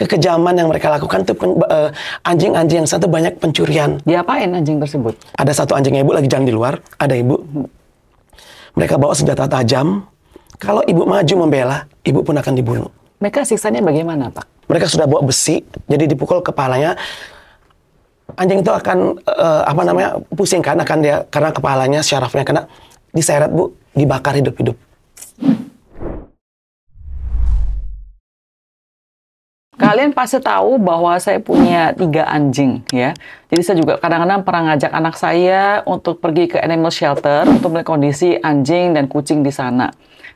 kekejaman yang mereka lakukan tuh anjing-anjing yang satu banyak pencurian. Diapain anjing tersebut? Ada satu anjingnya ibu lagi jalan di luar, ada ibu. Mereka bawa senjata tajam. Kalau ibu maju membela, ibu pun akan dibunuh. Mereka siksanya bagaimana, Pak? Mereka sudah bawa besi, jadi dipukul kepalanya. Anjing itu akan pusing kan, karena kepalanya, syarafnya kena diseret bu, dibakar hidup-hidup. Kalian pasti tahu bahwa saya punya 3 anjing, ya. Jadi saya juga kadang-kadang pernah ngajak anak saya untuk pergi ke animal shelter untuk melihat kondisi anjing dan kucing di sana.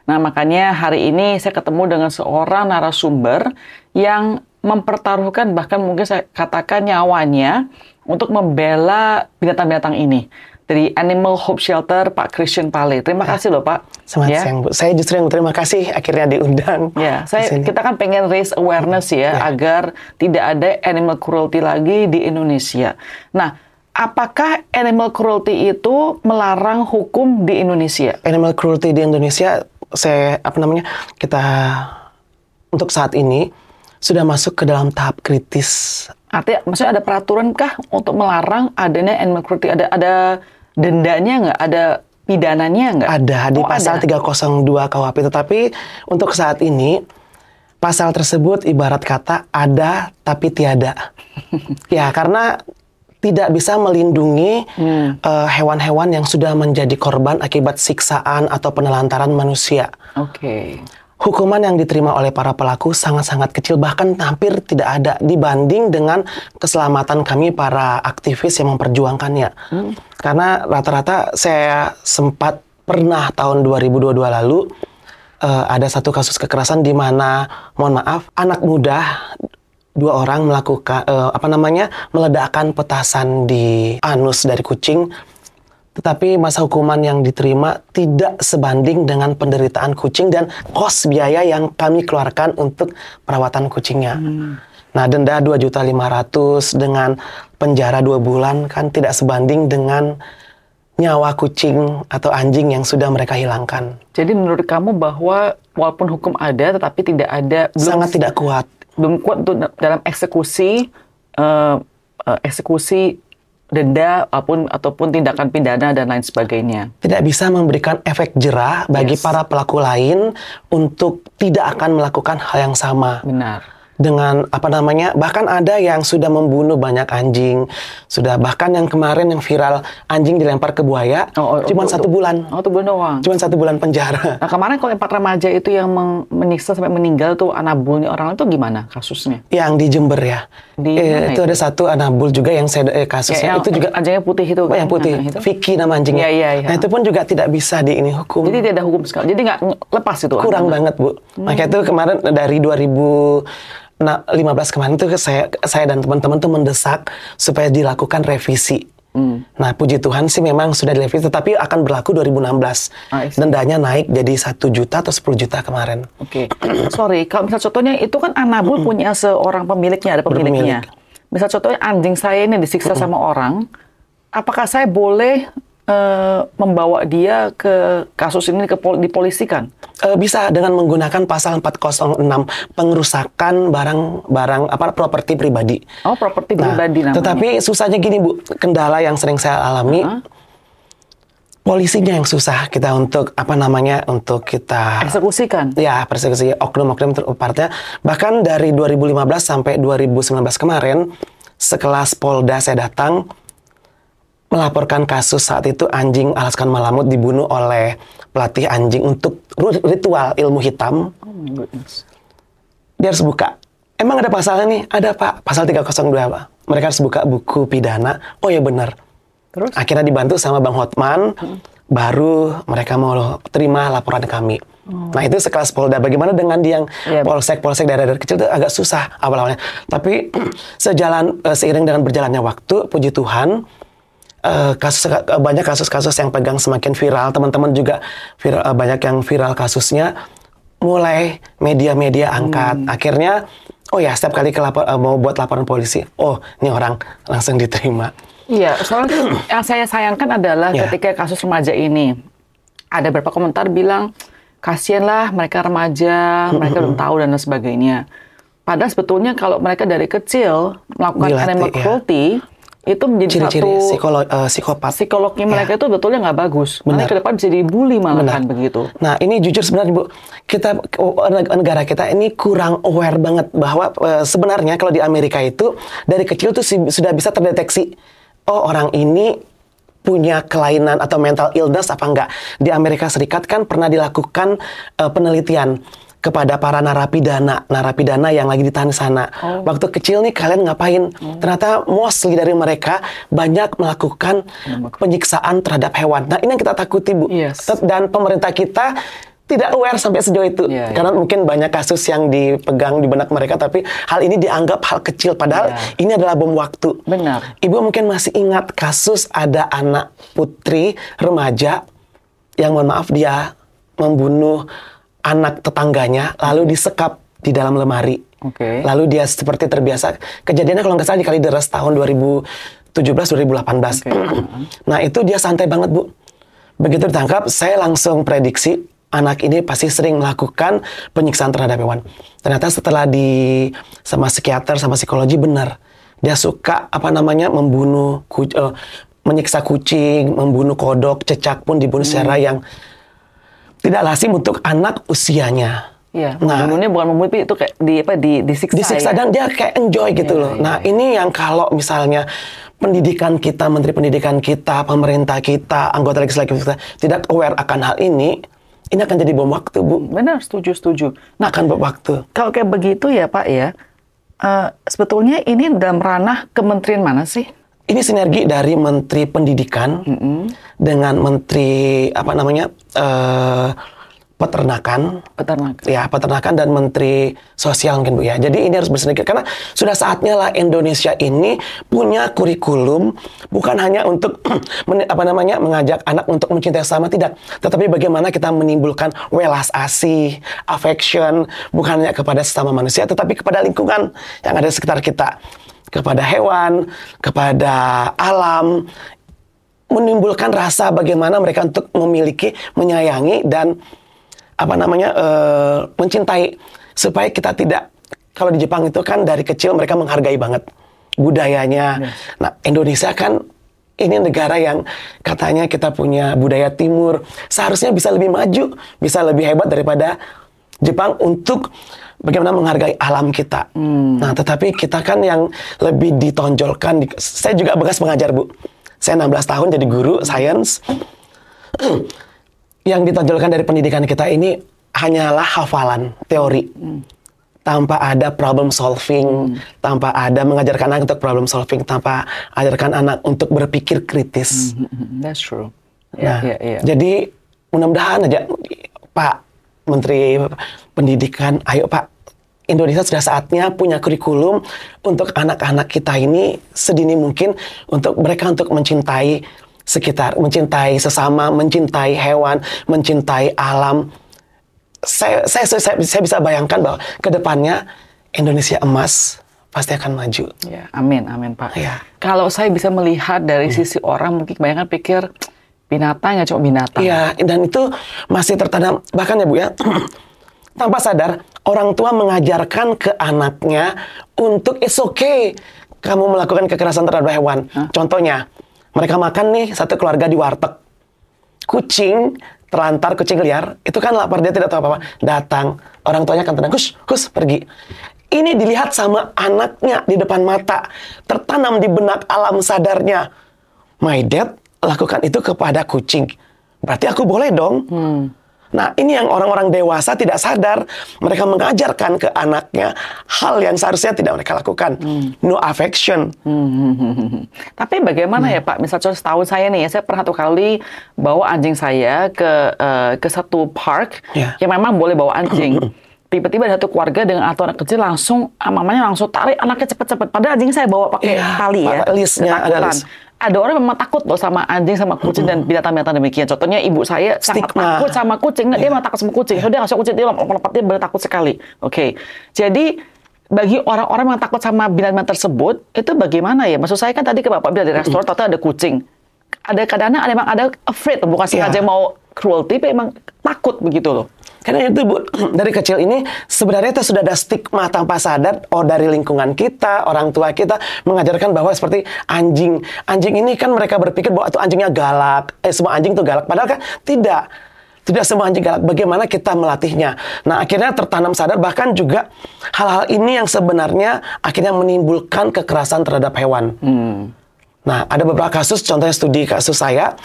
Nah, makanya hari ini saya ketemu dengan seorang narasumber yang mempertaruhkan, bahkan mungkin saya katakan nyawanya, untuk membela binatang-binatang ini. Dari Animal Hope Shelter, Pak Christian Pale. Terima kasih loh, Pak. Selamat siang, Bu. Saya justru yang terima kasih akhirnya diundang. Ya, kita kan pengen raise awareness agar tidak ada animal cruelty lagi di Indonesia. Nah, apakah animal cruelty itu melarang hukum di Indonesia? Animal cruelty di Indonesia, kita untuk saat ini sudah masuk ke dalam tahap kritis. Artinya, maksudnya ada peraturan kah untuk melarang adanya animal cruelty? Ada dendanya nggak? Ada pidananya nggak? Ada di pasal 302 KUHP. Tetapi untuk saat ini pasal tersebut ibarat kata ada tapi tiada. Ya, karena tidak bisa melindungi hewan-hewan yang sudah menjadi korban akibat siksaan atau penelantaran manusia. Oke. Hukuman yang diterima oleh para pelaku sangat-sangat kecil, bahkan hampir tidak ada dibanding dengan keselamatan kami para aktivis yang memperjuangkannya. Karena rata-rata saya sempat pernah tahun 2022 lalu ada satu kasus kekerasan di mana, mohon maaf, anak muda 2 orang melakukan meledakkan petasan di anus dari kucing. Tetapi masa hukuman yang diterima tidak sebanding dengan penderitaan kucing dan kos biaya yang kami keluarkan untuk perawatan kucingnya. Nah, denda 2.500.000 dengan penjara 2 bulan kan tidak sebanding dengan nyawa kucing atau anjing yang sudah mereka hilangkan. Jadi menurut kamu bahwa walaupun hukum ada, tetapi tidak ada... Sangat tidak kuat. Belum kuat untuk dalam eksekusi denda ataupun tindakan pidana dan lain sebagainya. Tidak bisa memberikan efek jerah bagi para pelaku lain untuk tidak akan melakukan hal yang sama. Benar. Dengan bahkan ada yang sudah membunuh banyak anjing, bahkan yang kemarin yang viral anjing dilempar ke buaya, cuma 1 bulan. 1 bulan doang. Cuma 1 bulan penjara. Nah, kemarin kalau 4 remaja itu yang menyiksa sampai meninggal tuh, anabulnya orang itu gimana kasusnya? Yang di Jember ya. Itu ada satu anabul juga yang kasusnya itu juga anjingnya putih itu. Yang putih. Vicky nama anjingnya. Iya. Nah, itu pun juga tidak bisa hukum. Jadi tidak ada hukum sekali. Jadi nggak lepas itu. Kurang banget, Bu. Makanya itu kemarin dari 2015 kemarin tuh saya dan teman-teman tuh mendesak supaya dilakukan revisi. Nah, puji Tuhan sih memang sudah direvisi, tetapi akan berlaku 2016. Dendanya naik jadi 1 juta atau 10 juta kemarin. Oke. Sorry, kalau misal contohnya itu kan anabul punya seorang pemiliknya, ada pemiliknya. Misal contohnya anjing saya ini disiksa sama orang, apakah saya boleh membawa dia ke kasus ini dipolisikan? Bisa dengan menggunakan pasal 406 pengerusakan barang properti pribadi. Oh, properti pribadi namanya. Tetapi susahnya gini, Bu, kendala yang sering saya alami. Polisinya yang susah kita untuk untuk kita eksekusikan. Ya, persekusi oknum-oknum partnya. Bahkan dari 2015 sampai 2019 kemarin, sekelas Polda saya datang melaporkan kasus saat itu anjing Alaskan Malamut dibunuh oleh pelatih anjing untuk ritual ilmu hitam. Oh my goodness. Dia harus buka. Emang ada pasalnya nih? Ada, Pak. Pasal 302, Pak. Mereka harus buka buku pidana. Oh ya benar. Terus? Akhirnya dibantu sama Bang Hotman. Baru mereka mau terima laporan kami. Nah, itu sekelas Polda. Bagaimana dengan yang polsek daerah kecil itu agak susah awal-awalnya. Tapi seiring dengan berjalannya waktu, puji Tuhan, banyak kasus-kasus yang pegang semakin viral, teman-teman juga banyak yang viral kasusnya, mulai media-media angkat. Akhirnya, setiap kali mau buat laporan polisi, ini orang langsung diterima. Iya, soalnya yang saya sayangkan adalah ketika kasus remaja ini, ada beberapa komentar bilang, kasihanlah mereka remaja, mereka belum tahu dan sebagainya. Padahal sebetulnya kalau mereka dari kecil melakukan Dilatih, animal ya. cruelty, itu menjadi Ciri-ciri satu psikopat. psikologi mereka itu betulnya nggak bagus. Benar. Nanti ke depan bisa dibully malahan Benar. begitu. Nah, ini jujur sebenarnya Bu, negara kita ini kurang aware banget bahwa sebenarnya kalau di Amerika itu dari kecil tuh sudah bisa terdeteksi, oh orang ini punya kelainan atau mental illness apa enggak. Di Amerika Serikat kan pernah dilakukan penelitian kepada para narapidana yang lagi ditahan di sana. Waktu kecil nih kalian ngapain? Ternyata mostly dari mereka banyak melakukan penyiksaan terhadap hewan. Nah, ini yang kita takuti, Bu. Yes. Dan pemerintah kita tidak aware sampai sejauh itu. Karena mungkin banyak kasus yang dipegang di benak mereka, tapi hal ini dianggap hal kecil. Padahal ini adalah bom waktu. Benar. Ibu mungkin masih ingat kasus ada anak putri remaja yang mohon maaf dia membunuh anak tetangganya, lalu disekap di dalam lemari. Lalu dia seperti terbiasa. Kejadiannya kalau nggak salah di Kalideres tahun 2017-2018. Nah, itu dia santai banget, Bu. Begitu ditangkap, saya langsung prediksi anak ini pasti sering melakukan penyiksaan terhadap hewan. Ternyata setelah sama psikiater, sama psikologi, benar. Dia suka, membunuh, menyiksa kucing, membunuh kodok, cecak pun dibunuh secara yang tidak lazim untuk anak usianya. Iya, membunuhnya bukan membunuh, itu kayak disiksa. Disiksa dan dia kayak enjoy gitu loh. Nah, ini yang kalau misalnya pendidikan kita, menteri pendidikan kita, pemerintah kita, anggota legislatif kita tidak aware akan hal ini akan jadi bom waktu, Bu. Benar, setuju. Nah, akan bom waktu. Kalau kayak begitu ya, Pak ya, sebetulnya ini dalam ranah kementerian mana sih? Ini sinergi dari Menteri Pendidikan dengan Menteri Peternakan. Ya, Peternakan dan Menteri Sosial mungkin, Bu ya. Jadi ini harus bersinergi karena sudah saatnya lah Indonesia ini punya kurikulum bukan hanya untuk mengajak anak untuk mencintai sesama, tidak, tetapi bagaimana kita menimbulkan welas asih, affection bukan hanya kepada sesama manusia tetapi kepada lingkungan yang ada di sekitar kita. Kepada hewan, kepada alam, menimbulkan rasa bagaimana mereka untuk memiliki, menyayangi dan mencintai, supaya kita tidak, kalau di Jepang itu kan dari kecil mereka menghargai banget budayanya. Nah, Indonesia kan ini negara yang katanya kita punya budaya timur, seharusnya bisa lebih maju, bisa lebih hebat daripada Jepang untuk bagaimana menghargai alam kita. Nah, tetapi kita kan yang lebih ditonjolkan. Saya juga bekas pengajar, Bu. Saya 16 tahun jadi guru sains. Yang ditonjolkan dari pendidikan kita ini hanyalah hafalan, teori. Tanpa ada problem solving, tanpa ada mengajarkan anak untuk problem solving, tanpa ajarkan anak untuk berpikir kritis. That's true. Nah, jadi mudah-mudahan aja, Pak Menteri Pendidikan, ayo Pak, Indonesia sudah saatnya punya kurikulum untuk anak-anak kita ini sedini mungkin untuk mereka untuk mencintai sekitar, mencintai sesama, mencintai hewan, mencintai alam. Saya bisa bayangkan bahwa ke depannya Indonesia emas pasti akan maju. Ya, amin Pak. Ya. Kalau saya bisa melihat dari sisi orang mungkin kebanyakan pikir binatang ya cuma binatang. Iya, dan itu masih tertanam bahkan ya Bu ya. Tanpa sadar, orang tua mengajarkan ke anaknya untuk it's okay kamu melakukan kekerasan terhadap hewan. Contohnya, mereka makan nih satu keluarga di warteg. Kucing terlantar, kucing liar, itu kan lapar, dia tidak tahu apa-apa. Datang, orang tuanya akan tenang, kus, pergi. Ini dilihat sama anaknya di depan mata. Tertanam di benak alam sadarnya. My dad lakukan itu kepada kucing. Berarti aku boleh dong. Nah, ini yang orang-orang dewasa tidak sadar. Mereka mengajarkan ke anaknya hal yang seharusnya tidak mereka lakukan. No affection. Tapi bagaimana ya Pak? Misalnya setahu saya nih, saya pernah 1 kali bawa anjing saya ke satu park yang memang boleh bawa anjing. Tiba-tiba ada satu keluarga dengan anak kecil mamanya langsung tarik anaknya cepet-cepet. Padahal anjing saya bawa pakai tali ya. Listnya ada list. Ada orang memang takut loh sama anjing, sama kucing dan binatang-binatang demikian. Contohnya ibu saya sangat takut sama kucing. Dia malah takut sama kucing. So, dia nggak suka kucing, dia lompat-lompat, dia benar takut sekali. Oke. Jadi bagi orang-orang yang takut sama binatang tersebut, itu bagaimana ya? Maksud saya kan tadi ke Bapak bilang di restoran, ternyata ada kucing. Ada kadang-kadang memang ada afraid, bukan sengaja mau cruelty, tapi emang takut begitu loh. Karena itu Bu, dari kecil ini sebenarnya itu sudah ada stigma tanpa sadar dari lingkungan kita, orang tua kita mengajarkan bahwa seperti anjing. Anjing ini kan mereka berpikir bahwa itu anjingnya galak. Semua anjing itu galak. Padahal kan tidak. Tidak semua anjing galak. Bagaimana kita melatihnya? Nah, akhirnya tertanam sadar, bahkan juga hal-hal ini yang sebenarnya akhirnya menimbulkan kekerasan terhadap hewan. Nah, ada beberapa kasus, contohnya studi kasus saya.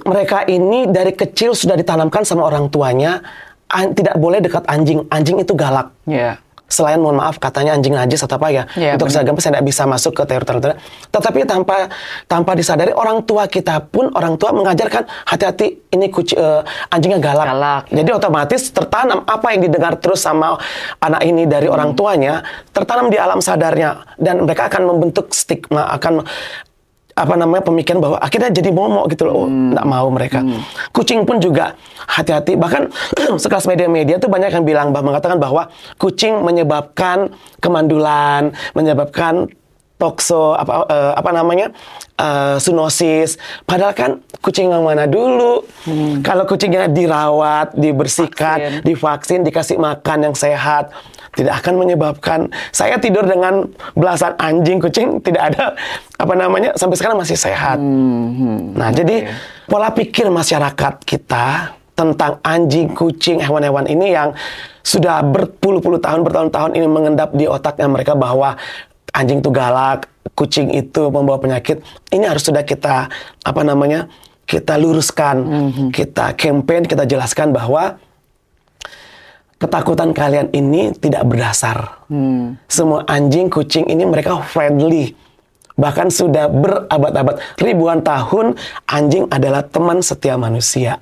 Mereka ini dari kecil sudah ditanamkan sama orang tuanya tidak boleh dekat anjing. Anjing itu galak. Yeah. Selain mohon maaf katanya anjing najis atau apa ya. Yeah, untuk saya tidak bisa masuk ke teori-teori. Tetapi tanpa disadari orang tua kita pun orang tua mengajarkan hati-hati ini anjingnya galak. Jadi otomatis tertanam apa yang didengar terus sama anak ini dari orang tuanya tertanam di alam sadarnya dan mereka akan membentuk stigma pemikiran bahwa akhirnya jadi momok gitu loh. Nggak mau mereka. Kucing pun juga hati-hati. Bahkan sekelas media-media tuh banyak yang mengatakan bahwa kucing menyebabkan kemandulan, menyebabkan zoonosis. Padahal kan kucing yang mana dulu? Kalau kucingnya dirawat, dibersihkan, divaksin, dikasih makan yang sehat, tidak akan menyebabkan saya tidur dengan belasan anjing, kucing tidak ada sampai sekarang masih sehat. Nah, jadi pola pikir masyarakat kita tentang anjing, kucing, hewan-hewan ini yang sudah berpuluh-puluh tahun, bertahun-tahun ini mengendap di otaknya mereka bahwa anjing itu galak, kucing itu membawa penyakit. Ini harus sudah kita kita luruskan, kita campaign, kita jelaskan bahwa ketakutan kalian ini tidak berdasar. Semua anjing, kucing ini mereka friendly. Bahkan sudah berabad-abad, ribuan tahun, anjing adalah teman setia manusia.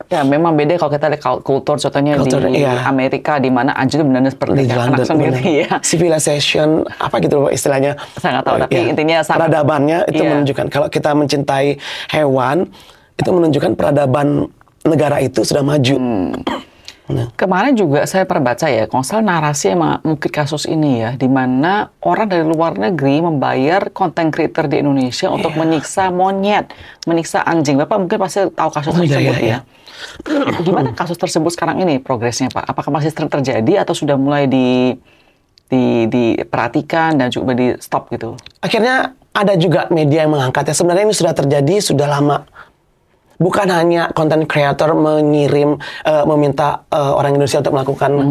Ya, memang beda kalau kita lihat kultur, contohnya di Amerika, di mana anjing itu benar-benar seperti anak sendiri. Ya. Civilization, apa gitu istilahnya. Saya nggak tahu, tapi intinya peradabannya itu menunjukkan. Kalau kita mencintai hewan, itu menunjukkan peradaban negara itu sudah maju. Kemarin juga saya perbaca ya, kalau salah narasi emang mungkin kasus ini ya, di mana orang dari luar negeri membayar content creator di Indonesia untuk menyiksa monyet, menyiksa anjing. Bapak mungkin pasti tahu kasus tersebut ya. Gimana kasus tersebut sekarang ini progresnya Pak? Apakah masih terjadi atau sudah mulai diperhatikan dan juga di stop gitu? Akhirnya ada juga media yang mengangkatnya. Sebenarnya ini sudah terjadi sudah lama. Bukan hanya content creator meminta orang Indonesia untuk melakukan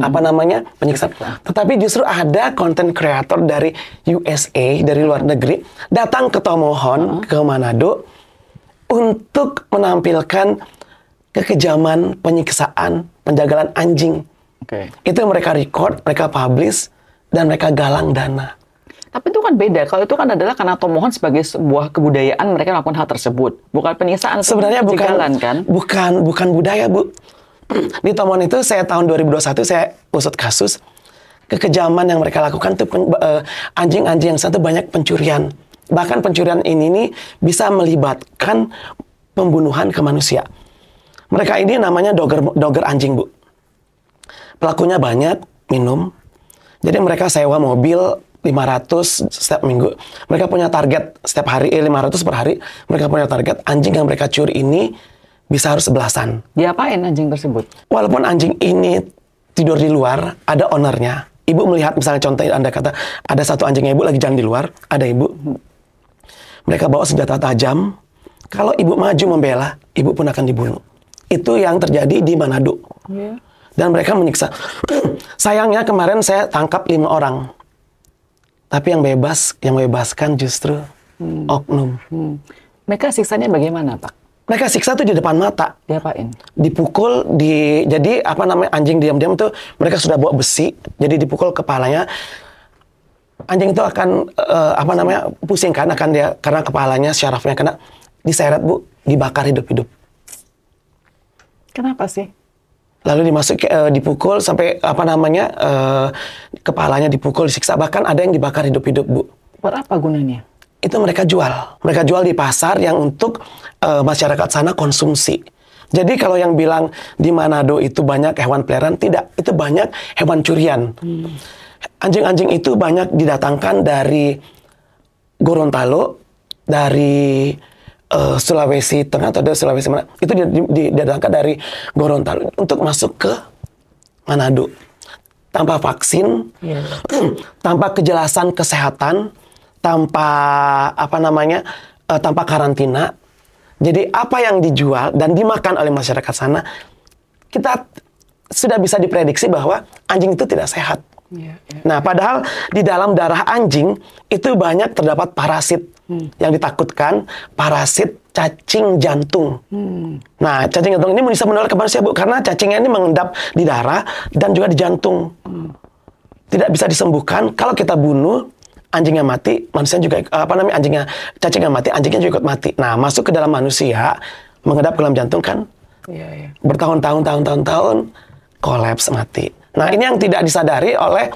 penyiksaan, tetapi justru ada content creator dari USA, dari luar negeri datang ke Tomohon, ke Manado untuk menampilkan kekejaman penyiksaan, penjagalan anjing. Itu mereka record, mereka publish, dan mereka galang dana. Tapi itu kan beda. Kalau itu kan adalah karena Tomohon sebagai sebuah kebudayaan mereka melakukan hal tersebut, bukan penyiksaan. Sebenarnya bukan budaya, Bu. Di Tomohon itu saya tahun 2021 saya usut kasus kekejaman yang mereka lakukan itu anjing-anjing yang satu banyak pencurian. Bahkan pencurian ini bisa melibatkan pembunuhan ke manusia. Mereka ini namanya dogger anjing, Bu. Pelakunya banyak, minum. Jadi mereka sewa mobil 500 setiap minggu. Mereka punya target setiap hari 500 per hari. Mereka punya target anjing yang mereka curi ini bisa harus 11-an. Diapain anjing tersebut? Walaupun anjing ini tidur di luar, ada ownernya. Ibu melihat misalnya contoh Anda kata ada satu anjingnya ibu lagi jalan di luar, ada ibu. Mereka bawa senjata tajam. Kalau ibu maju membela, ibu pun akan dibunuh. Itu yang terjadi di Manado. Dan mereka menyiksa. Sayangnya kemarin saya tangkap 5 orang. Tapi yang bebaskan justru oknum. Mereka siksanya bagaimana, Pak? Mereka siksa tuh di depan mata. Diapain? Dipukul, jadi anjing diam-diam tuh mereka sudah bawa besi, jadi dipukul kepalanya. Anjing itu akan pusing kan, karena kepalanya syarafnya kena diseret, Bu, dibakar hidup-hidup. Kenapa sih? Lalu dipukul sampai kepalanya dipukul, disiksa, bahkan ada yang dibakar hidup-hidup, Bu. Buat apa gunanya? Itu mereka jual. Mereka jual di pasar yang untuk masyarakat sana konsumsi. Jadi kalau yang bilang di Manado itu banyak hewan peliharaan, tidak. Itu banyak hewan curian. Anjing-anjing itu banyak didatangkan dari Gorontalo, dari Sulawesi Tengah atau dari Sulawesi mana, itu didatangkan dari Gorontalo untuk masuk ke Manado tanpa vaksin, tanpa kejelasan kesehatan, tanpa tanpa karantina. Jadi apa yang dijual dan dimakan oleh masyarakat sana, kita sudah bisa diprediksi bahwa anjing itu tidak sehat. Nah, padahal di dalam darah anjing itu banyak terdapat parasit yang ditakutkan, parasit cacing jantung. Nah, cacing jantung ini bisa menular ke manusia, Bu, karena cacingnya ini mengendap di darah dan juga di jantung. Tidak bisa disembuhkan. Kalau kita bunuh, anjingnya mati, manusia juga cacingnya mati, anjingnya juga ikut mati. Nah, masuk ke dalam manusia, mengendap ke dalam jantung kan, bertahun-tahun, kolaps, mati. Nah, ini yang tidak disadari oleh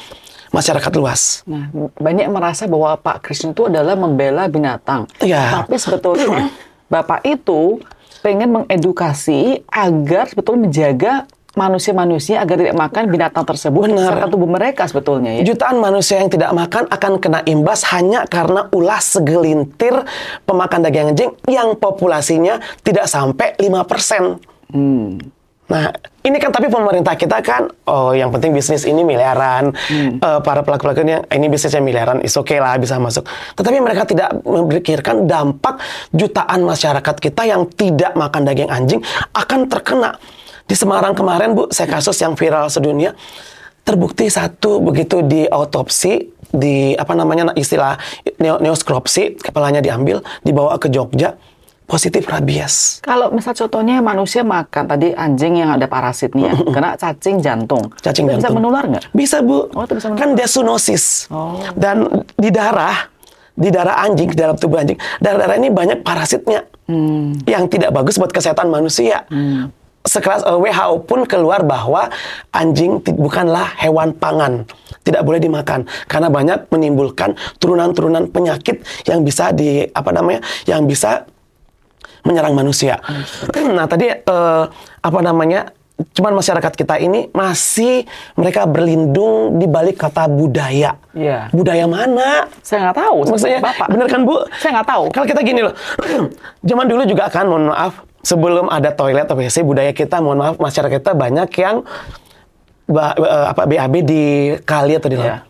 masyarakat luas. Nah, banyak merasa bahwa Pak Christian itu adalah membela binatang. Tapi sebetulnya Bapak itu pengen mengedukasi agar sebetulnya menjaga manusia-manusia agar tidak makan binatang tersebut serta tubuh mereka sebetulnya. Ya? Jutaan manusia yang tidak makan akan kena imbas hanya karena ulah segelintir pemakan daging anjing yang populasinya tidak sampai 5%. Nah, ini kan tapi pemerintah kita kan, yang penting bisnis ini miliaran, para pelaku-pelakunya ini bisnisnya miliaran, is okay lah bisa masuk. Tetapi mereka tidak memikirkan dampak jutaan masyarakat kita yang tidak makan daging anjing akan terkena. Di Semarang kemarin, Bu, saya kasus yang viral sedunia, terbukti satu begitu di autopsi, istilah neoskropsi, kepalanya diambil, dibawa ke Jogja, positif rabies. Kalau misal contohnya manusia makan tadi anjing yang ada parasitnya, kena cacing jantung. Bisa menular nggak? Bisa, Bu. Bisa menular. Kan dia zoonosis. Dan di darah anjing, di dalam tubuh anjing, darah ini banyak parasitnya yang tidak bagus buat kesehatan manusia. Sekelas WHO pun keluar bahwa anjing bukanlah hewan pangan, tidak boleh dimakan karena banyak menimbulkan turunan-turunan penyakit yang bisa yang bisa menyerang manusia. Nah, tadi cuman masyarakat kita ini masih mereka berlindung di balik kata budaya. Budaya mana? Saya nggak tahu. Maksudnya, Bapak. bener kan, Bu? Saya nggak tahu. Kalau kita gini loh, zaman dulu juga kan, mohon maaf, sebelum ada toilet atau WC, budaya kita, mohon maaf, masyarakat kita banyak yang BAB di kali atau di laut.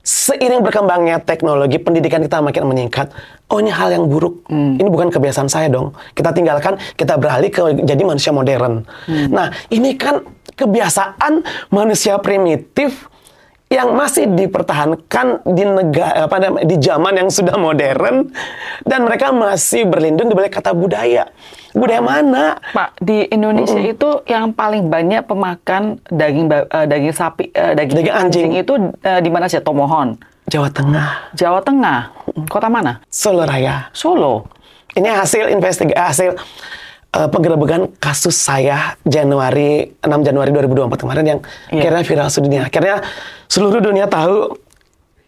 Seiring berkembangnya teknologi, pendidikan kita makin meningkat. Ini hal yang buruk. Ini bukan kebiasaan saya dong. Kita tinggalkan, kita beralih jadi manusia modern. Nah, ini kan kebiasaan manusia primitif yang masih dipertahankan di zaman yang sudah modern, dan mereka masih berlindung di balik kata budaya. Budaya mana? Pak, di Indonesia itu yang paling banyak pemakan daging sapi, daging anjing itu di mana sih? Tomohon. Jawa Tengah. Jawa Tengah. Kota mana? Solo Raya. Solo. Ini hasil penggerebekan kasus saya 6 Januari 2024 kemarin yang akhirnya viral sedunia. Akhirnya seluruh dunia tahu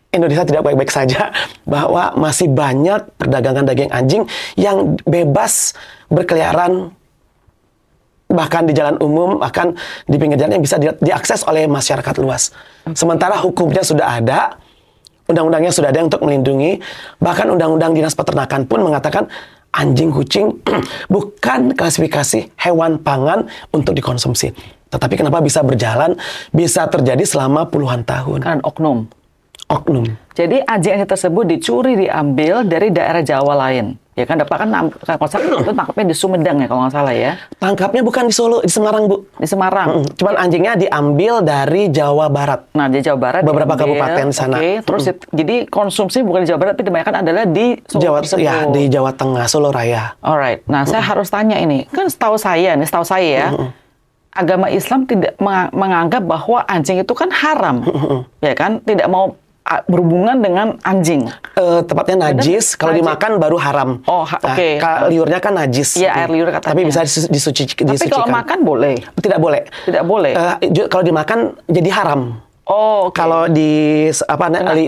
Indonesia tidak baik-baik saja, bahwa masih banyak perdagangan daging anjing yang bebas berkeliaran bahkan di jalan umum, bahkan di pinggir jalan yang bisa diakses oleh masyarakat luas. Sementara hukumnya sudah ada, undang-undangnya sudah ada untuk melindungi, bahkan undang-undang dinas peternakan pun mengatakan anjing, kucing bukan klasifikasi hewan pangan untuk dikonsumsi. Tetapi kenapa bisa berjalan, bisa terjadi selama puluhan tahun? Kan oknum. Jadi anjing tersebut dicuri, diambil dari daerah Jawa lain. Ya kan, Bapak kan itu tangkapnya di Sumedang ya kalau nggak salah ya. Tangkapnya bukan di Solo, di Semarang, Bu. Di Semarang. Cuman anjingnya diambil dari Jawa Barat. Nah, di Jawa Barat beberapa kabupaten sana. Terus jadi konsumsi bukan di Jawa Barat, tapi kebanyakan adalah di Solo. Di Jawa Tengah, Solo Raya. Alright. Nah, saya harus tanya ini. Kan setahu saya ya, agama Islam tidak menganggap bahwa anjing itu kan haram. Ya kan? Tidak mau berhubungan dengan anjing. Tepatnya najis. Kalau dimakan baru haram. Oke. Liurnya kan najis. Iya, air liur katanya. Tapi bisa disucikan. Tapi kalau makan boleh? Tidak boleh. Tidak boleh. Kalau dimakan jadi haram. Kalau di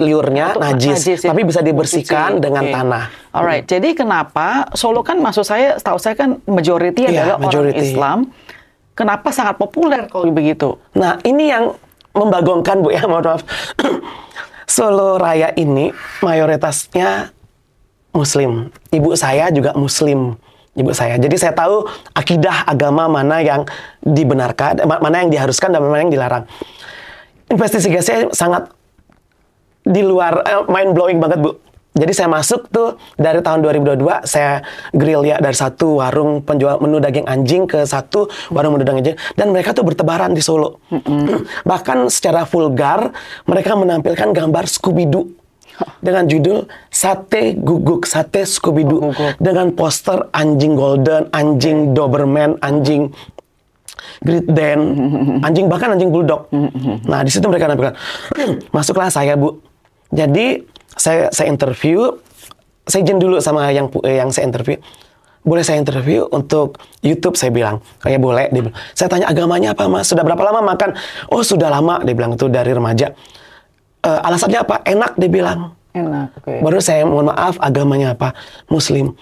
liurnya najis, tapi bisa dibersihkan dengan tanah. Alright. Jadi kenapa Solo kan, maksud saya, setahu saya kan majority adalah orang Islam. Kenapa sangat populer kalau begitu? Nah, ini yang membagongkan, Bu, ya, mohon maaf. Solo Raya ini mayoritasnya Muslim. Ibu saya juga Muslim. ibu saya. Jadi saya tahu akidah agama mana yang dibenarkan, mana yang diharuskan dan mana yang dilarang. Investigasi saya sangat di luar mind blowing banget, Bu. Jadi saya masuk tuh dari tahun 2022, saya grill ya dari satu warung penjual menu daging anjing ke satu warung menu daging anjing, dan mereka tuh bertebaran di Solo. Bahkan secara vulgar mereka menampilkan gambar Scooby-Doo dengan judul Sate Guguk, Sate Scooby-Doo, dengan poster anjing golden, anjing Doberman, anjing Great Dane, anjing bahkan anjing bulldog. Nah di situ mereka nampilkan. Masuklah saya, Bu. Jadi saya interview, saya izin dulu sama yang saya interview. Boleh saya interview untuk YouTube, saya bilang. Kayak boleh, dia bilang. Saya tanya agamanya apa, Mas? Sudah berapa lama makan? Oh, sudah lama, dia bilang, itu dari remaja. Alasannya apa? Enak, dia bilang. Enak, oke. Baru saya, mohon maaf, agamanya apa? Muslim.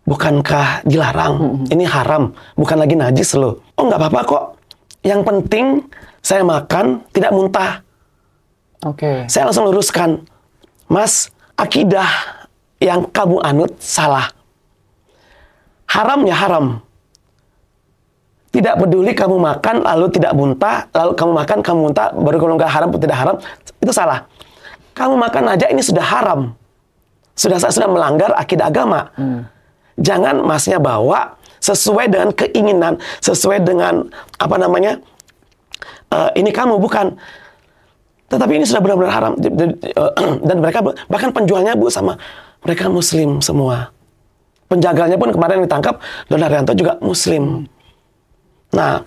Bukankah dilarang? Ini haram, bukan lagi najis loh. Oh, nggak apa-apa kok. Yang penting saya makan tidak muntah. Oke. Saya langsung luruskan. Mas, akidah yang kamu anut salah. Haram ya haram. Tidak peduli kamu makan lalu tidak muntah, lalu kamu makan kamu muntah, baru kalau nggak haram tidak haram, itu salah. Kamu makan aja ini sudah haram. Sudah melanggar akidah agama. Jangan Masnya bawa sesuai dengan keinginan, sesuai dengan apa namanya? Ini kamu bukan. Tetapi ini sudah benar-benar haram. Dan mereka, bahkan penjualnya, Bu, sama mereka Muslim semua. Penjaganya pun kemarin ditangkap, Don Haryanto juga Muslim. Nah,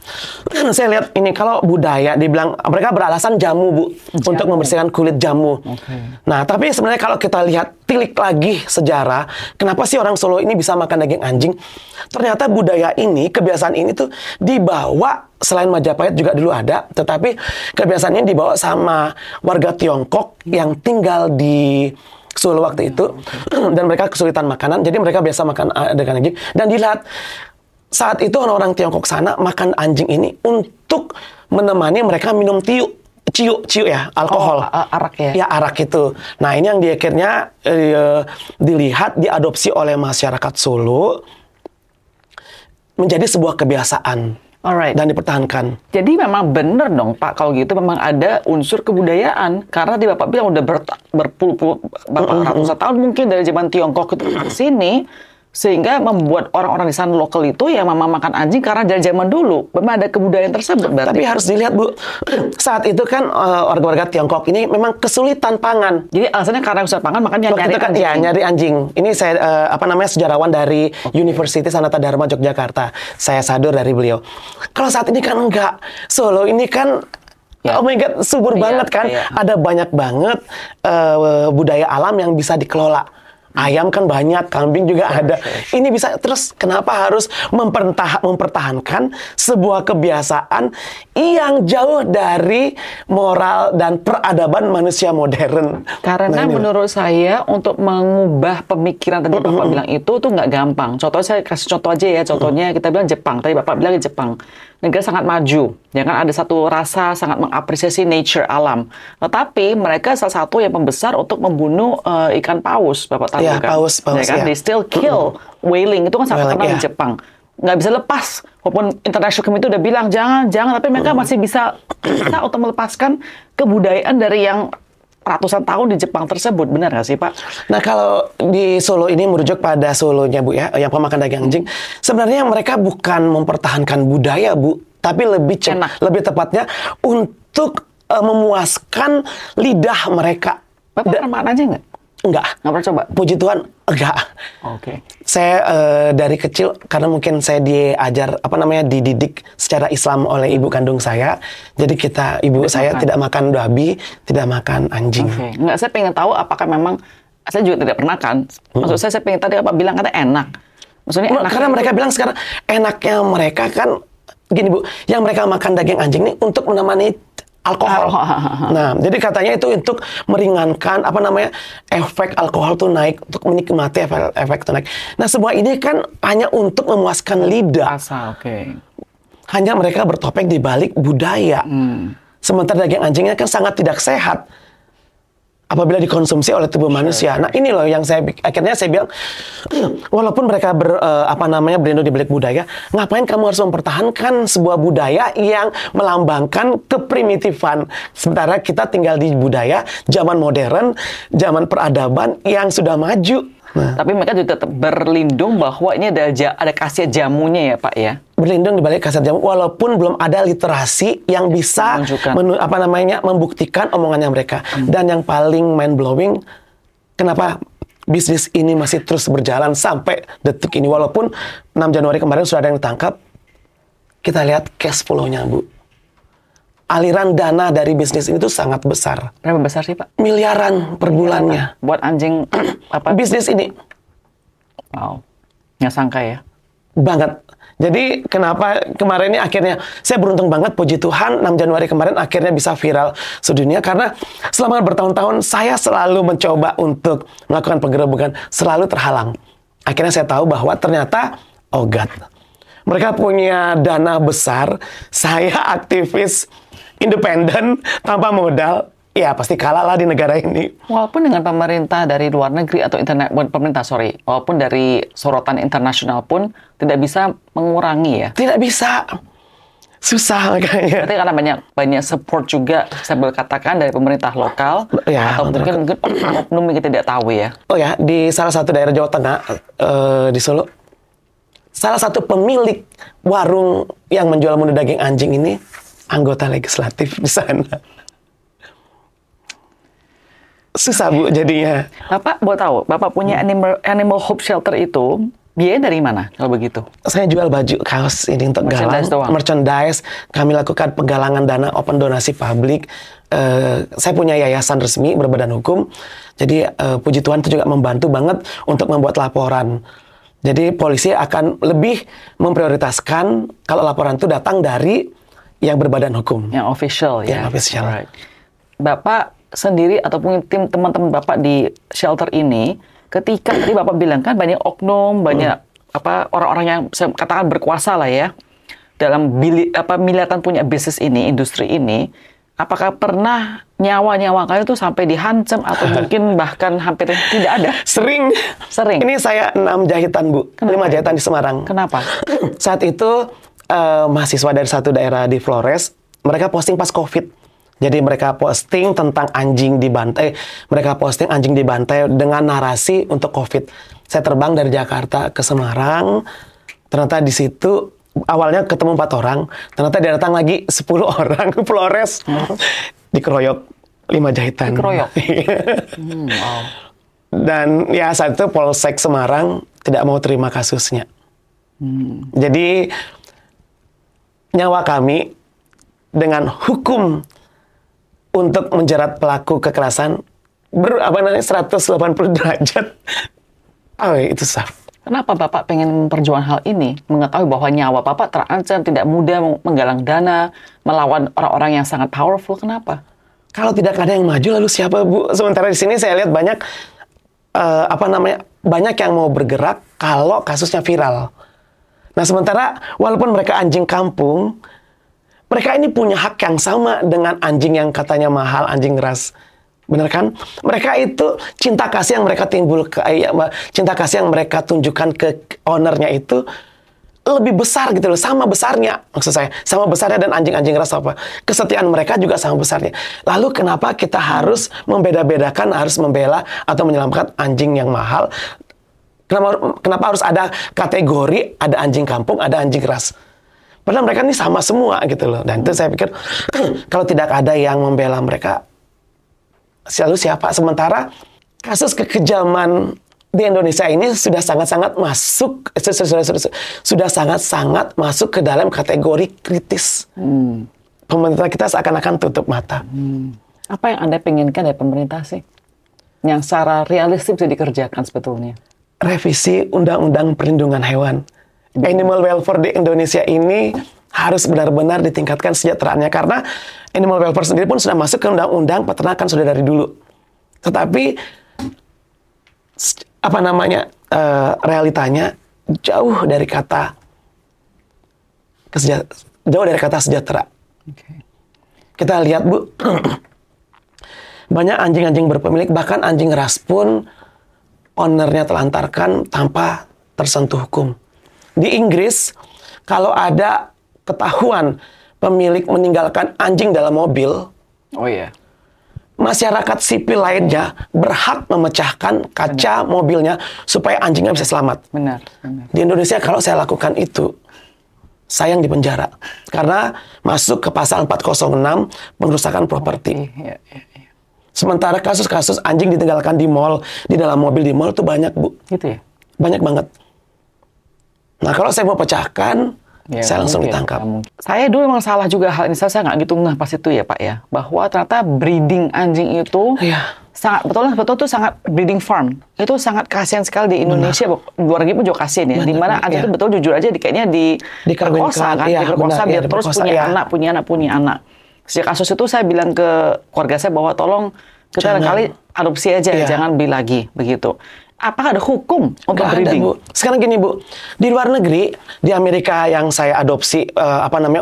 saya lihat ini, kalau budaya, dibilang, mereka beralasan jamu, Bu, untuk membersihkan kulit jamu. Nah, tapi sebenarnya kalau kita lihat, tilik lagi sejarah, kenapa sih orang Solo ini bisa makan daging anjing? Ternyata budaya ini, kebiasaan ini tuh dibawa, selain Majapahit juga dulu ada, tetapi kebiasaannya dibawa sama warga Tiongkok yang tinggal di Solo waktu itu, dan mereka kesulitan makanan, jadi mereka biasa makan daging anjing, dan dilihat, saat itu orang-orang Tiongkok sana makan anjing ini untuk menemani mereka minum ciu ya, alkohol. Arak ya? Ya, arak itu. Nah, ini yang akhirnya dilihat, diadopsi oleh masyarakat Solo menjadi sebuah kebiasaan. Alright. Dan dipertahankan. Jadi memang benar dong Pak, kalau gitu memang ada unsur kebudayaan. Karena di Bapak bilang udah berpuluh-puluh, ratusan tahun mungkin dari zaman Tiongkok itu ke sini, sehingga membuat orang-orang di sana lokal itu yang memang makan anjing karena dari zaman dulu memang ada kebudayaan tersebut. Berarti. Tapi harus dilihat, Bu, saat itu kan warga-warga Tiongkok ini memang kesulitan pangan. Jadi alasannya karena kesulitan pangan makanya nyari kan, anjing. Ya, nyari anjing. Ini saya sejarawan dari University Sanata Dharma Yogyakarta. Saya sadur dari beliau. Kalau saat ini kan enggak. Solo ini kan oh my God, subur banget kan. Ada banyak banget budaya alam yang bisa dikelola. Ayam kan banyak, kambing juga ada. Ini bisa, terus kenapa harus mempertahankan sebuah kebiasaan yang jauh dari moral dan peradaban manusia modern? Karena menurut saya untuk mengubah pemikiran tadi Bapak bilang itu tuh nggak gampang. Contoh, saya kasih contoh aja ya. Contohnya kita bilang Jepang. Tadi Bapak bilang Jepang. Negara sangat maju. Ya kan, ada satu rasa sangat mengapresiasi nature alam. Tetapi mereka salah satu yang pembesar untuk membunuh ikan paus. Bapak tahu kan? Paus, ya kan? Ya. They still kill whaling. Itu kan sangat terkenal di Jepang. Nggak bisa lepas. Walaupun international community udah bilang jangan. Tapi mereka masih bisa untuk melepaskan kebudayaan dari yang ratusan tahun di Jepang tersebut. Benar nggak sih, Pak? Nah, kalau di Solo ini merujuk pada Solonya, Bu, ya, yang pemakan daging anjing, sebenarnya mereka bukan mempertahankan budaya, Bu, tapi lebih tepatnya untuk memuaskan lidah mereka. Bapak pernah makan anjing nggak? Enggak. Nggak pernah coba? Puji Tuhan, enggak. Oke. Saya dari kecil, karena mungkin saya dididik secara Islam oleh ibu kandung saya. Jadi ibu saya tidak makan babi, tidak makan anjing. Oke. Enggak, saya pengen tahu apakah memang, saya juga tidak pernah kan. Maksud saya pengen tadi Bapak bilang katanya enak. Maksudnya enak. Karena mereka bilang sekarang, enaknya mereka kan, gini Bu, yang mereka makan daging anjing ini untuk menemani alkohol. Nah, jadi katanya itu untuk meringankan efek alkohol tuh naik, untuk menikmati efek itu naik. Nah, semua ini kan hanya untuk memuaskan lidah. Hanya mereka bertopeng di balik budaya. Sementara daging anjingnya kan sangat tidak sehat. apabila dikonsumsi oleh tubuh manusia. Nah, ini loh yang akhirnya saya bilang, walaupun mereka berlindung di balik budaya, ngapain kamu harus mempertahankan sebuah budaya yang melambangkan keprimitifan, sementara kita tinggal di budaya zaman modern, zaman peradaban yang sudah maju. Nah, tapi mereka juga tetap berlindung bahwa ini ada khasiat jamunya ya Pak ya. Berlindung di balik khasiat jamu, walaupun belum ada literasi yang bisa membuktikan omongannya mereka. Dan yang paling mind blowing, kenapa bisnis ini masih terus berjalan sampai detik ini, walaupun 6 Januari kemarin sudah ada yang ditangkap. Kita lihat cash flow-nya, Bu. Aliran dana dari bisnis ini tuh sangat besar. Berapa besar sih Pak? Miliaran per bulannya. Buat anjing apa? Bisnis ini. Wow, nggak sangka ya. Banget. Jadi kenapa kemarin ini akhirnya saya beruntung banget, puji Tuhan 6 Januari kemarin akhirnya bisa viral sedunia, karena selama bertahun-tahun saya selalu mencoba untuk melakukan penggerebekan, selalu terhalang. Akhirnya saya tahu bahwa ternyata, oh God, mereka punya dana besar, saya aktivis independen tanpa modal, ya pasti kalah lah di negara ini. Walaupun dengan pemerintah dari luar negeri atau walaupun dari sorotan internasional pun tidak bisa mengurangi ya. Tidak bisa. Susah makanya. Berarti karena banyak support juga, saya boleh katakan, dari pemerintah lokal, ya, atau mungkin oknum yang kita tidak tahu ya. Oh ya, di salah satu daerah Jawa Tengah, di Solo, salah satu pemilik warung yang menjual menu daging anjing ini anggota legislatif di sana. Susah Bu jadinya. Bapak mau tahu, Bapak punya animal hope shelter itu biaya dari mana kalau begitu? Saya jual baju, kaos ini untuk merchandise. Kami lakukan penggalangan dana open donasi publik. Saya punya yayasan resmi berbadan hukum. Jadi puji Tuhan itu juga membantu banget untuk membuat laporan. Jadi polisi akan lebih memprioritaskan kalau laporan itu datang dari yang berbadan hukum. Yang official ya. Yang official. Right. Bapak sendiri ataupun tim teman-teman Bapak di shelter ini, ketika tadi Bapak bilang kan banyak oknum, banyak orang-orang yang saya katakan berkuasa lah ya dalam milatan punya bisnis ini, industri ini, apakah pernah nyawa kalian itu sampai dihancam atau mungkin bahkan hampir tidak ada? Sering. Ini saya 6 jahitan Bu, 5 jahitan di Semarang. Kenapa? Saat itu mahasiswa dari satu daerah di Flores, mereka posting pas COVID. Jadi mereka posting tentang anjing dibantai. Mereka posting anjing dibantai dengan narasi untuk COVID. Saya terbang dari Jakarta ke Semarang. Ternyata di situ awalnya ketemu 4 orang. Ternyata dia datang lagi 10 orang ke Flores. Dikeroyok 5 jahitan. Dikeroyok? Wow. Dan ya saat itu Polsek Semarang tidak mau terima kasusnya. Jadi nyawa kami dengan hukum untuk menjerat pelaku kekerasan 180 derajat. Oh, itu sah. Kenapa Bapak pengen memperjuangkan hal ini? Mengetahui bahwa nyawa Bapak terancam, tidak mudah menggalang dana, melawan orang-orang yang sangat powerful. Kenapa? Kalau tidak ada yang maju, lalu siapa Bu? Sementara di sini saya lihat banyak banyak yang mau bergerak kalau kasusnya viral. Nah, sementara walaupun mereka anjing kampung, mereka ini punya hak yang sama dengan anjing yang katanya mahal, anjing ras. Benar kan? Mereka itu cinta kasih yang mereka cinta kasih yang mereka tunjukkan ke ownernya itu lebih besar gitu loh, sama besarnya. Maksud saya, sama besarnya dan anjing-anjing ras apa. Kesetiaan mereka juga sama besarnya. Lalu kenapa kita harus membeda-bedakan, harus membela atau menyelamatkan anjing yang mahal? Kenapa harus ada kategori, ada anjing kampung, ada anjing ras? Padahal mereka ini sama semua gitu loh. Dan itu saya pikir, kalau tidak ada yang membela mereka, lalu siapa? Sementara kasus kekejaman di Indonesia ini sudah sangat-sangat masuk, sudah sangat-sangat masuk ke dalam kategori kritis. Pemerintah kita seakan-akan tutup mata. Apa yang Anda penginkan dari pemerintah sih? Yang secara realistis bisa dikerjakan sebetulnya? Revisi Undang-Undang Perlindungan Hewan. Animal welfare di Indonesia ini harus benar-benar ditingkatkan sejahteraannya. Karena animal welfare sendiri pun sudah masuk ke Undang-Undang Peternakan sudah dari dulu. Tetapi realitanya jauh dari kata sejahtera. Okay. Kita lihat Bu, Banyak anjing-anjing berpemilik, bahkan anjing ras pun ownernya telantarkan tanpa tersentuh hukum. Di Inggris, kalau ada ketahuan pemilik meninggalkan anjing dalam mobil, Oh iya. masyarakat sipil lainnya berhak memecahkan kaca mobilnya supaya anjingnya bisa selamat. Benar, benar. Di Indonesia kalau saya lakukan itu, saya yang dipenjara. Karena masuk ke pasal 406 pengerusakan properti. Iya, iya, iya. Sementara kasus-kasus anjing ditinggalkan di mall, di dalam mobil di mall itu banyak, Bu. Gitu ya? Banyak banget. Nah, kalau saya mau pecahkan, Ya, saya langsung mungkin, ditangkap. ya, mungkin. Saya dulu memang salah juga hal ini. Saya nggak gitu ngeh pas itu ya Pak ya. Bahwa ternyata breeding anjing itu Iya. sangat betul tuh sangat breeding farm. Itu sangat kasihan sekali di Indonesia. Luar negeri pun juga kasihan ya. Benar, Dimana anjing iya. itu betul jujur aja kayaknya Dikawinkan, diperkosa kan. iya, Diperkosa benar, biar iya, terus diperkosa, punya iya. anak, punya anak. Sejak kasus itu saya bilang ke keluarga saya bahwa tolong kita Jangan. kali adopsi aja, Iya. jangan beli lagi begitu. Apakah ada hukum untuk Nggak ada, breeding? Bu. Sekarang gini, Bu. Di luar negeri, di Amerika yang saya adopsi,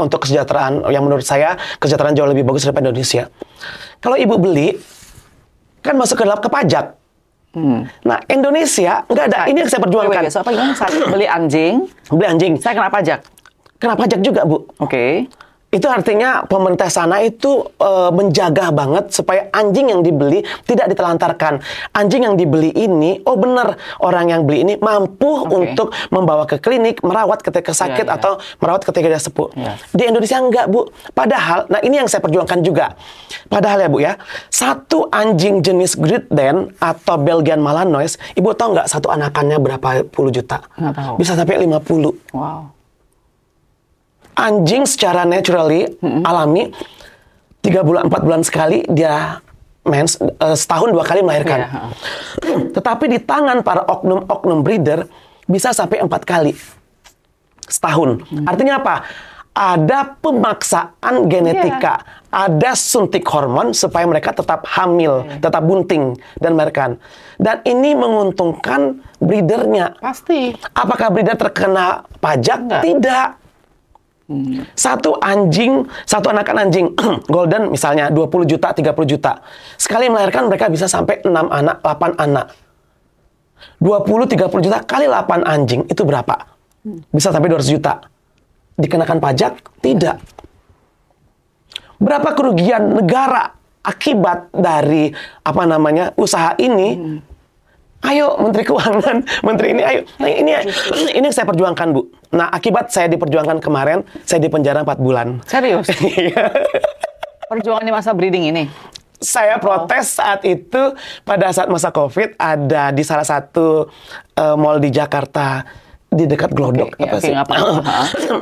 untuk kesejahteraan, yang menurut saya kesejahteraan jauh lebih bagus daripada Indonesia. Kalau Ibu beli, kan masuk ke pajak. Nah, Indonesia nggak ada. Ini yang saya perjuangkan. So, apa gimana? Saya beli anjing, Beli anjing. saya kena pajak. Kena pajak juga, Bu. Oke. Itu artinya pemerintah sana itu menjaga banget supaya anjing yang dibeli tidak ditelantarkan. Anjing yang dibeli ini, oh benar, orang yang beli ini mampu untuk membawa ke klinik, merawat ketika sakit Iya. atau merawat ketika dia sepuh. Iya. Di Indonesia enggak, Bu. Padahal, nah ini yang saya perjuangkan juga. Padahal ya, Bu ya, satu anjing jenis Great Dane atau Belgian Malinois, Ibu tahu nggak satu anakannya berapa puluh juta? Nggak tahu. Bisa sampai 50. Wow. Anjing secara naturally, alami, 3 bulan, 4 bulan sekali dia mens, setahun 2 kali melahirkan. Iya, Tetapi di tangan para oknum breeder, bisa sampai 4 kali setahun. Artinya apa? Ada pemaksaan genetika, ada suntik hormon supaya mereka tetap hamil, tetap bunting, dan melahirkan. Dan ini menguntungkan breedernya. Pasti. Apakah breeder terkena pajak? Enggak. Tidak. Satu anakan anjing golden misalnya 20 juta, 30 juta. Sekali melahirkan mereka bisa sampai 6 anak, 8 anak. 20, 30 juta kali 8 anjing, itu berapa? Bisa sampai 200 juta. Dikenakan pajak? Tidak. Berapa kerugian negara akibat dari usaha ini? Ayo Menteri Keuangan, Menteri ini ayo. Nah, ini yang saya perjuangkan, Bu. Nah, akibat saya diperjuangkan kemarin, saya dipenjara 4 bulan. Serius? Perjuangan di masa breeding ini? Saya protes saat itu pada saat masa COVID ada di salah satu mall di Jakarta di dekat Glodok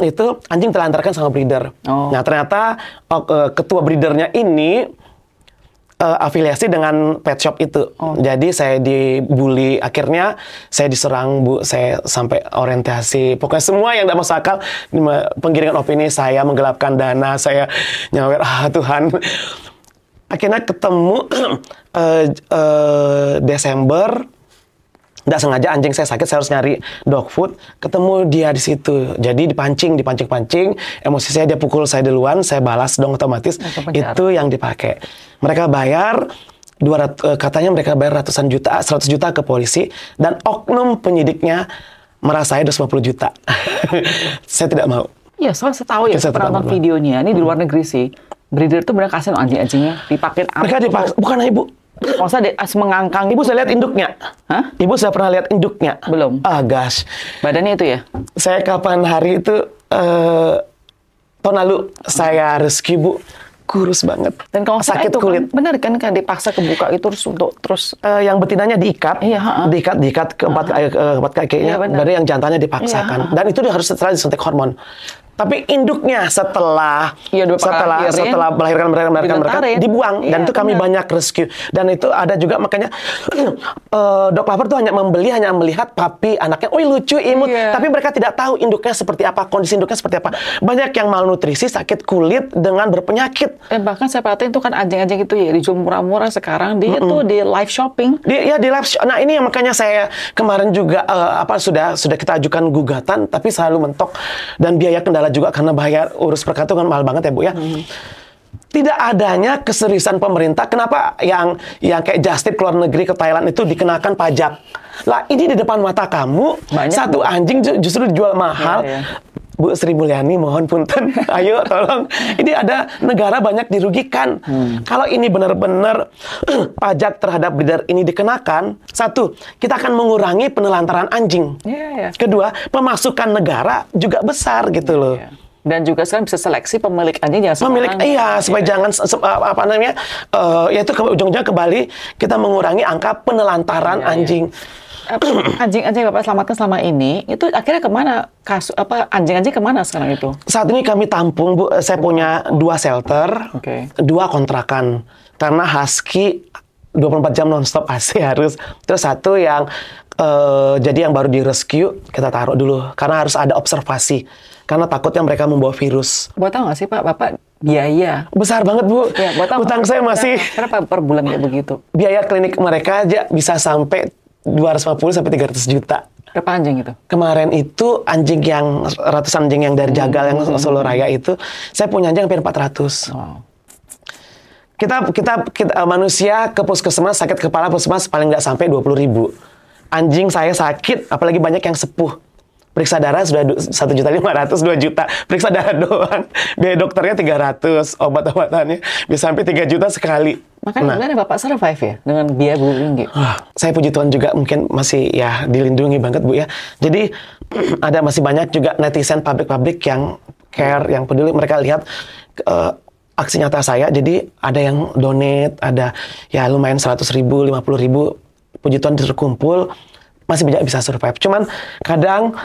itu anjing telantarkan sama breeder. Nah, ternyata ketua breedernya ini afiliasi dengan pet shop itu. Jadi saya dibully, akhirnya saya diserang, Bu. Saya sampai orientasi. Pokoknya semua yang tidak masuk akal, penggiringan opini saya, menggelapkan dana, saya nyawer, Tuhan. Akhirnya ketemu Desember, nggak sengaja anjing saya sakit, saya harus nyari dog food, ketemu dia di situ. Jadi dipancing, emosi saya, dia pukul saya duluan, saya balas dong otomatis. Itu yang dipakai. Mereka bayar 200, katanya mereka bayar ratusan juta, 100 juta ke polisi, dan oknum penyidiknya merasa saya 250 juta. Saya tidak mau. Iya, soalnya saya tahu ya, Saya pernah nonton videonya, ini di luar negeri sih. Breeder tuh benar kasihan anjing-anjingnya, dipakai Mereka dipaksa, bukan Ibu. Maksudnya mengangkang. Ibu sudah lihat induknya? Hah? Ibu sudah pernah lihat induknya? Belum. Ah, gosh. Badannya itu ya? Saya kapan hari itu, tahun lalu, saya rescue, Bu. Kurus banget. Dan kalau sakit itu kulit. Kan, benar kan dipaksa kebuka itu terus Yang betinanya diikat, Iya, diikat ke empat kakinya, Iya, dari yang jantannya dipaksakan. Dan itu dia harus setelah disuntik hormon. Tapi induknya setelah melahirkan mereka dibuang, dan itu kami banyak rescue. Dan itu ada juga makanya dog lover tuh hanya melihat papi anaknya, oh lucu, imut, tapi mereka tidak tahu induknya seperti apa, kondisi induknya seperti apa. Banyak yang malnutrisi, sakit kulit dengan berpenyakit. Bahkan saya perhatiin itu kan anjing-anjing itu ya dijual murah-murah sekarang dia itu di live shopping. Di live. Nah, ini yang makanya saya kemarin juga sudah kita ajukan gugatan, tapi selalu mentok, dan biaya kendala juga karena bayar urus perkara itu kan mahal banget ya, Bu ya. tidak adanya keseriusan pemerintah. Kenapa yang kayak just tip keluar negeri ke Thailand itu dikenakan pajak? Lah ini di depan mata kamu, Banyak, satu Bu. anjing justru dijual mahal. Iya. Bu Sri Mulyani, mohon punten, ayo tolong. Ini ada negara banyak dirugikan. Kalau ini benar-benar pajak terhadap breeder ini dikenakan, satu, kita akan mengurangi penelantaran anjing. Iya. Kedua, pemasukan negara juga besar gitu loh. Iya. Dan juga sekarang bisa seleksi pemilik anjing jangan Pemilik, sembarangan. iya, supaya jangan apa namanya, ya itu ujung-ujungnya kembali kita mengurangi angka penelantaran Iya, iya. anjing. Anjing-anjing Bapak selamatkan selama ini itu akhirnya kemana? Anjing-anjing kemana sekarang itu? Saat ini kami tampung, Bu. Saya punya 2 shelter, Oke. 2 kontrakan. Karena husky 24 jam nonstop AC harus. Terus satu yang jadi yang baru di rescue kita taruh dulu karena harus ada observasi. Karena takutnya mereka membawa virus. Buat tahu nggak sih Pak, Bapak biaya? Besar banget, Bu. Ya, buat tahu. Utang saya masih Kenapa per bulan kayak begitu? biaya klinik mereka aja bisa sampai 250 sampai 300 juta. Berapa anjing itu? Kemarin itu anjing yang ratusan anjing yang dari Jagal yang Solo Raya itu, saya punya anjing hampir 400. Wow. Kita manusia ke puskesmas sakit kepala puskesmas paling nggak sampai 20.000. Anjing saya sakit, apalagi banyak yang sepuh. Periksa darah sudah 1.500.000, 2 juta. Periksa darah doang. Biaya dokternya 300, obat-obatannya bisa sampai 3 juta sekali. Makanya sebenarnya Bapak survive ya dengan biaya tinggi. Saya puji Tuhan juga mungkin masih ya dilindungi banget, Bu ya. Jadi ada masih banyak juga netizen pabrik-pabrik yang care, yang peduli. Mereka lihat aksi nyata saya. Jadi ada yang donate, ada ya lumayan 100.000, 50.000. Puji Tuhan terkumpul, masih bisa survive. Cuman kadang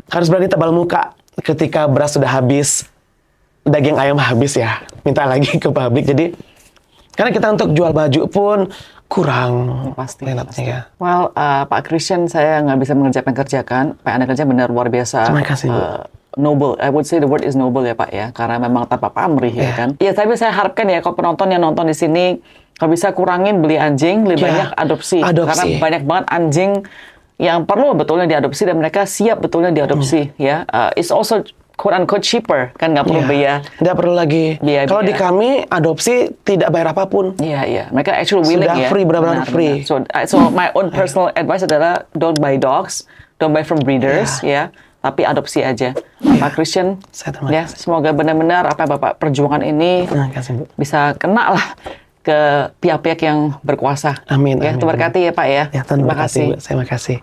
harus berani tebal muka ketika beras sudah habis, daging ayam habis ya, minta lagi ke pabrik. Jadi karena kita untuk jual baju pun kurang Pasti. minatnya ya. Well, Pak Christian, saya nggak bisa mengerjakan. Pak Anda kerja benar luar biasa. Terima kasih, Bu. Noble, I would say the word is noble ya Pak ya, karena memang tanpa pamrih ya kan. Ya tapi saya harapkan ya kalau penonton yang nonton di sini kalau bisa kurangin beli anjing, lebih banyak adopsi. Karena banyak banget anjing yang perlu betulnya diadopsi dan mereka siap betulnya diadopsi ya. It's also quote unquote cheaper kan, nggak perlu biaya. Nggak perlu lagi. Kalau di kami adopsi tidak bayar apapun. Iya. Mereka actually willing Sudah ya. free, benar-benar free. So my own personal advice adalah don't buy dogs, don't buy from breeders ya. Tapi adopsi aja. Pak Christian, ya semoga benar-benar apa yang Bapak perjuangan ini bisa kena lah ke pihak-pihak yang berkuasa. Amin. Ya, terima kasih ya Pak ya. Terima kasih. Terima kasih.